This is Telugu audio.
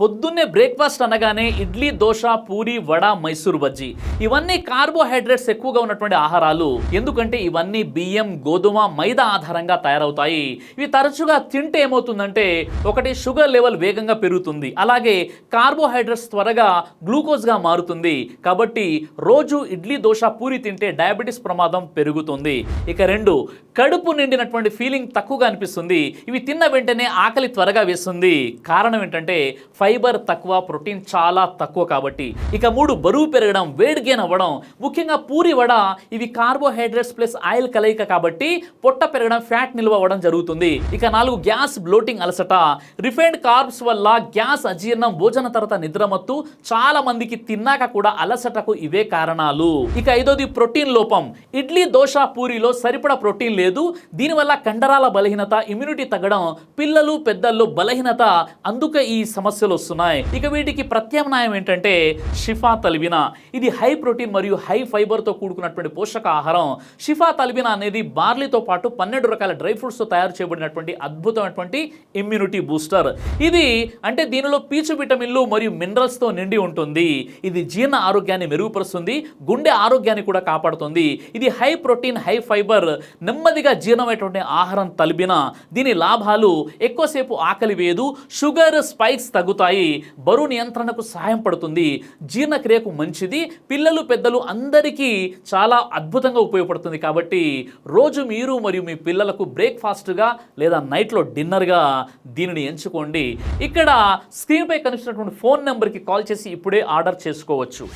పొద్దున్నే బ్రేక్ఫాస్ట్ అనగానే ఇడ్లీ, దోశ, పూరి, వడ, మైసూర్ బజ్జీ ఇవన్నీ కార్బోహైడ్రేట్స్ ఎక్కువగా ఉన్నటువంటి ఆహారాలు. ఎందుకంటే ఇవన్నీ బియ్యం, గోధుమ, మైదా ఆధారంగా తయారవుతాయి. ఇవి తరచుగా తింటే ఏమవుతుందంటే ఒకటి షుగర్ లెవెల్ వేగంగా పెరుగుతుంది, అలాగే కార్బోహైడ్రేట్స్ త్వరగా గ్లూకోజ్గా మారుతుంది. కాబట్టి రోజు ఇడ్లీ, దోశ, పూరి తింటే డయాబెటీస్ ప్రమాదం పెరుగుతుంది. ఇక 2, కడుపు నిండినటువంటి ఫీలింగ్ తక్కువగా అనిపిస్తుంది. ఇవి తిన్న వెంటనే ఆకలి త్వరగా వేస్తుంది. కారణం ఏంటంటే ఫైబర్ తక్కువ, ప్రోటీన్ చాలా తక్కువ కాబట్టి. ఇక 3, బరువు పెరగడం, వెయిట్ గెయిన్ అవ్వడం. ముఖ్యంగా పూరి, వడ ఇవి కార్బోహైడ్రేట్స్ ప్లస్ ఆయిల్ కలయిక కాబట్టి పొట్ట పెరగడం, ఫ్యాట్ నిల్వ అవ్వడం జరుగుతుంది. ఇక 4, గ్యాస్, బ్లోటింగ్, అలసట. రిఫైన్డ్ కార్బ్స్ వల్ల గ్యాస్, అజీర్ణం, భోజన తర్వాత నిద్రమత్తు, చాలా మందికి తిన్నాక కూడా అలసటకు ఇవే కారణాలు. ఇక 5, ప్రోటీన్ లోపం. ఇడ్లీ, దోశ, పూరిలో సరిపడా ప్రోటీన్ లేదు. దీనివల్ల కండరాల బలహీనత, ఇమ్యూనిటీ తగ్గడం, పిల్లలు, పెద్దల్లో బలహీనత, అందుకే ఈ సమస్యలు వస్తున్నాయి. ఇక వీటికి ప్రత్యామ్నాయం ఏంటంటే షిఫా తల్బినా. ఇది హై ప్రోటీన్ మరియు హై ఫైబర్తో కూడుకున్నటువంటి పోషక ఆహారం. షిఫా తల్బినా అనేది బార్లీతో పాటు 12 రకాల డ్రై ఫ్రూట్స్తో తయారు చేయబడినటువంటి అద్భుతమైనటువంటి ఇమ్యూనిటీ బూస్టర్. ఇది అంటే దీనిలో పీచు విటమిన్లు మరియు మినరల్స్తో నిండి ఉంటుంది. ఇది జీర్ణ ఆరోగ్యాన్ని మెరుగుపరుస్తుంది, గుండె ఆరోగ్యాన్ని కూడా కాపాడుతుంది. ఇది హై ప్రోటీన్, హై ఫైబర్, నెమ్మదిగా జీర్ణమైనటువంటి ఆహారం తల్బినా. దీని లాభాలు ఎక్కువసేపు ఆకలి వేయదు, షుగర్ స్పైక్స్ తగ్గుతాయి, బరువు నియంత్రణకు సహాయం పడుతుంది, జీర్ణక్రియకు మంచిది, పిల్లలు, పెద్దలు అందరికీ చాలా అద్భుతంగా ఉపయోగపడుతుంది. కాబట్టి రోజు మీరు మరియు మీ పిల్లలకు బ్రేక్ఫాస్ట్గా లేదా నైట్లో డిన్నర్గా దీనిని ఎంచుకోండి. ఇక్కడ స్క్రీన్పై కనిపిస్తున్నటువంటి ఫోన్ నెంబర్కి కాల్ చేసి ఇప్పుడే ఆర్డర్ చేసుకోవచ్చు.